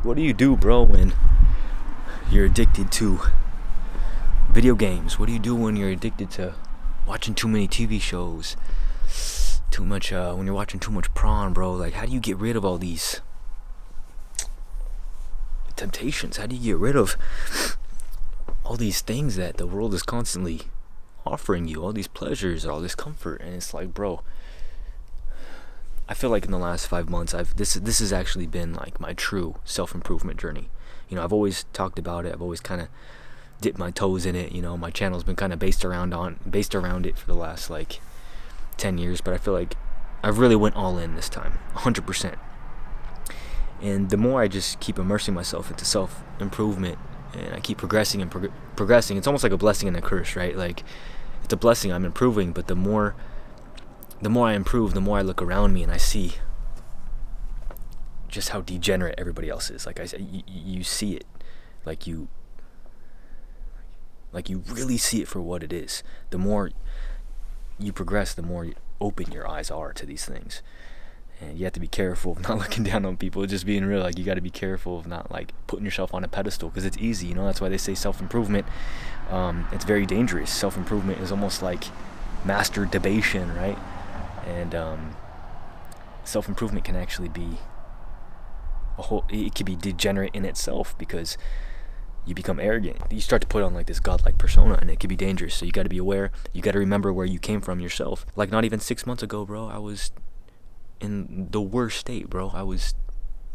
what do you do, bro, when you're addicted to video games? What do you do when you're addicted to watching too many TV shows? Too much, when you're watching too much prawn, bro. Like, how do you get rid of all these temptations? How do you get rid of all these things that the world is constantly offering you? All these pleasures, all this comfort. And it's like, bro, I feel like in the last 5 months, this has actually been like my true self-improvement journey. You know, I've always talked about it. I've always kind of dipped my toes in it. You know, my channel's been kind of based around it for the last like 10 years, but I feel like I've really went all in this time, 100%. And the more I just keep immersing myself into self-improvement, and I keep progressing and progressing, it's almost like a blessing and a curse, right? Like, it's a blessing, I'm improving, but the more I improve, the more I look around me and I see just how degenerate everybody else is. Like I said, you see it, like you really see it for what it is. The more you progress, the more open your eyes are to these things. And you have to be careful of not looking down on people, just being real. Like, you got to be careful of not like putting yourself on a pedestal, because it's easy, you know. That's why they say self-improvement, it's very dangerous. Self-improvement is almost like masturbation, right? And self-improvement can actually be it can be degenerate in itself, because you become arrogant. You start to put on like this godlike persona, and it can be dangerous. So you got to be aware. You got to remember where you came from yourself. Like, not even 6 months ago, bro, I was in the worst state, bro. I was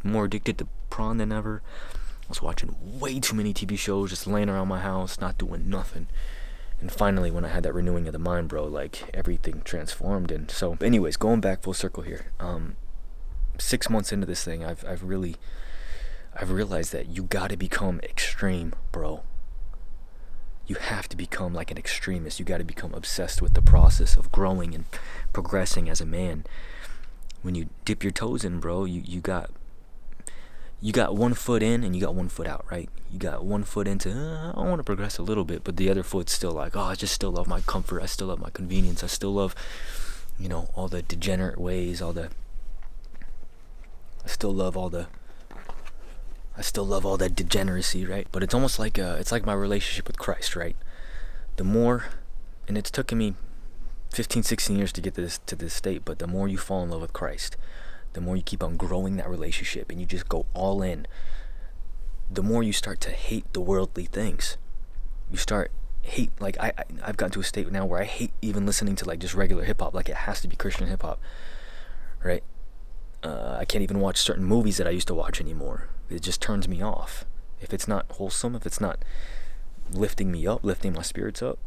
more addicted to prawn than ever. I was watching way too many TV shows, just laying around my house, not doing nothing. And finally, when I had that renewing of the mind, bro, like, everything transformed. And so, anyways, going back full circle here, 6 months into this thing, I've realized that you gotta become extreme, bro. You have to become like an extremist. You gotta become obsessed with the process of growing and progressing as a man. When you dip your toes in, bro, you got 1 foot in and you got 1 foot out, right? You got 1 foot into, I want to progress a little bit, but the other foot's still like, I just still love my comfort. I still love my convenience. I still love, you know, all the degenerate ways, I still love all that degeneracy, right? But it's almost like it's like my relationship with Christ, right? The more, and it's taken me 15, 16 years to get to this state, but the more you fall in love with Christ, the more you keep on growing that relationship and you just go all in, the more you start to hate the worldly things. You start hate, like I've gotten to a state now where I hate even listening to like just regular hip-hop. Like, it has to be Christian hip-hop, right? I can't even watch certain movies that I used to watch anymore. It just turns me off. If it's not wholesome, if it's not lifting me up, lifting my spirits up,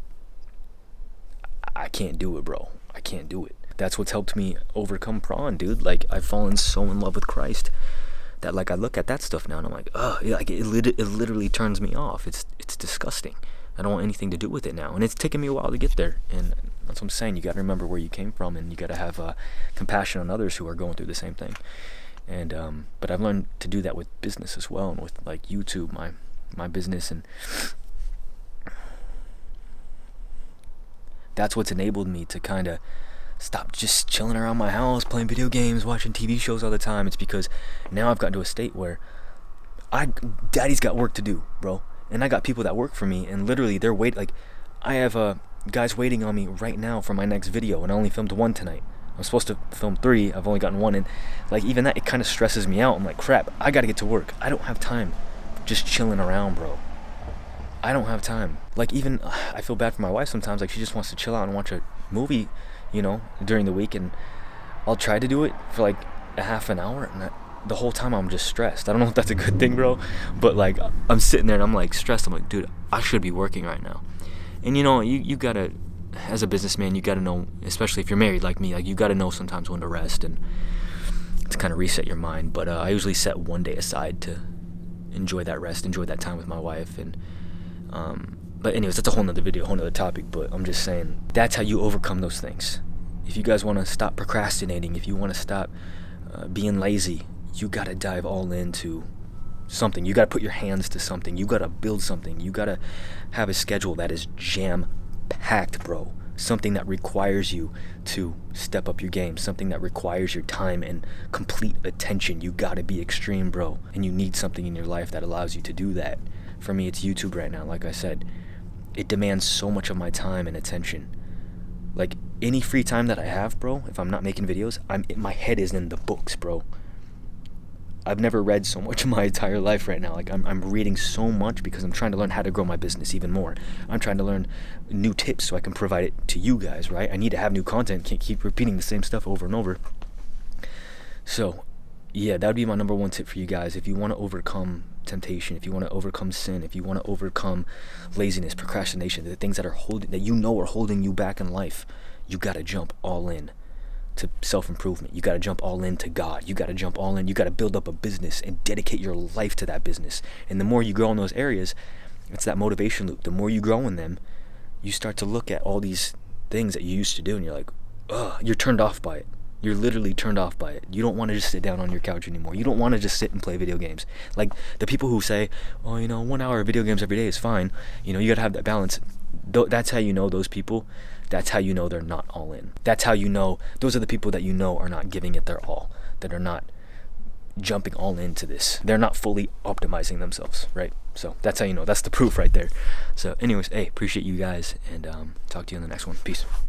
I can't do it, bro. I can't do it. That's what's helped me overcome prawn, dude. Like, I've fallen so in love with Christ that, like, I look at that stuff now and I'm like, like, it literally turns me off. It's disgusting. I don't want anything to do with it now. And it's taken me a while to get there. And that's what I'm saying. You got to remember where you came from, and you got to have compassion on others who are going through the same thing. And but I've learned to do that with business as well, and with like YouTube, my business, and that's what's enabled me to kind of stop just chilling around my house, playing video games, watching TV shows all the time. It's because now I've gotten to a state where daddy's got work to do, bro. And I got people that work for me, and literally they're waiting. Like, I have guys waiting on me right now for my next video, and I only filmed 1 tonight. I'm supposed to film 3. I've only gotten 1, and like, even that, it kind of stresses me out. I'm like, crap, I gotta get to work. I don't have time just chilling around, bro. I don't have time. Like, even I feel bad for my wife sometimes. Like, she just wants to chill out and watch a movie, you know, during the week, and I'll try to do it for like a half an hour, and the whole time I'm just stressed. I don't know if that's a good thing, bro, but like, I'm sitting there and I'm like stressed. I'm like, dude, I should be working right now. And you know, you gotta, as a businessman, you gotta know, especially if you're married like me, like, you gotta know sometimes when to rest and to kind of reset your mind. But I usually set 1 day aside to enjoy that rest, enjoy that time with my wife. And but anyways, that's a whole nother video, whole nother topic. But I'm just saying, that's how you overcome those things. If you guys want to stop procrastinating, if you want to stop being lazy, you gotta dive all into something. You gotta put your hands to something. You gotta build something. You gotta have a schedule that is jam packed, bro, something that requires you to step up your game, something that requires your time and complete attention. You gotta be extreme, bro, and you need something in your life that allows you to do that. For me, it's YouTube right now. Like I said, it demands so much of my time and attention. Like, any free time that I have, bro, if I'm not making videos, my head is in the books, bro. I've never read so much in my entire life right now. Like, I'm reading so much because I'm trying to learn how to grow my business even more. I'm trying to learn new tips so I can provide it to you guys, right? I need to have new content. Can't keep repeating the same stuff over and over. So, yeah, that would be my number one tip for you guys. If you want to overcome temptation, if you want to overcome sin, if you want to overcome laziness, procrastination, the things that are holding you back in life, you got to jump all in to self-improvement. You got to jump all in to God. You got to jump all in. You got to build up a business and dedicate your life to that business. And the more you grow in those areas, it's that motivation loop. The more you grow in them, you start to look at all these things that you used to do and you're like, ugh, you're turned off by it. You're literally turned off by it. You don't want to just sit down on your couch anymore. You don't want to just sit and play video games. Like the people who say, oh, 1 hour of video games every day is fine. You got to have that balance. That's how you know those people. That's how you know they're not all in. That's how you know those are the people that you know are not giving it their all, that are not jumping all into this. They're not fully optimizing themselves, right? So that's how you know. That's the proof right there. So anyways, hey, appreciate you guys, and talk to you in the next one. Peace.